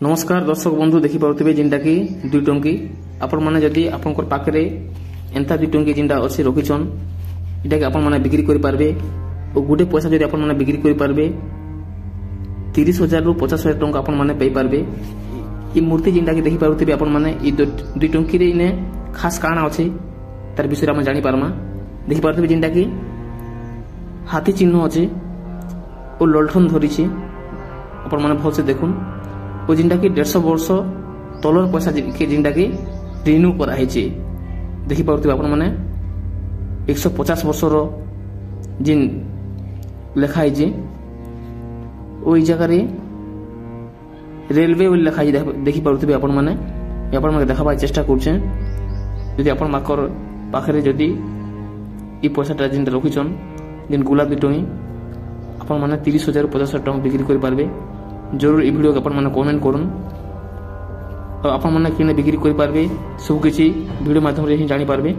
नमस्कार दर्शक बंधु देखिपे जिनटा कि 2 टंकी आपण मैंने जदि आपंकर पाखे एंता 2 टंकी जिनटा अच्छे रखिछन इटा कि आपण मैंने बिक्री कर पारबे और गोटे पैसा जदि आपण मैंने बिक्री कर पारबे 30,000 रु 50,000 टंका आपण मैंने पाई पारबे। ये मूर्ति जिनटा कि देखि पारुथिबे आपण मैंने ई 2 टंकी रे इने खास काना अछि तार विषय हम जानि पारमा। देखि पारुथिबे जिनटा कि हाथी चिन्ह अछि और ललठन धरिछि आपण मैंने भल से देखुन और जिनटा कि 150 वर्ष तलर पैसा के जिनटा कि रिन्यू कराई देखि पारुथिबे आपण माने 150 वर्ष रो जिन लिखाई ओई जगह रे रेलवे बोली लिखाई देखि पारुथिबे आपण माने आपण माने देखाबा चेष्टा करछे। यदि आपण माकर पाखरे जदि ई पैसाटा जिन रखिछन जिन गुलाब टोई आपण माने 30,000 50,000 टଙ୍କା बिक्री कर पारबे। जरूर ये वीडियो अपन मैंने कमेंट करूँ और अपन मैंने बिक्री कर पारबे सब किसी वीडियो माध्यम रे ही जानी पारबे।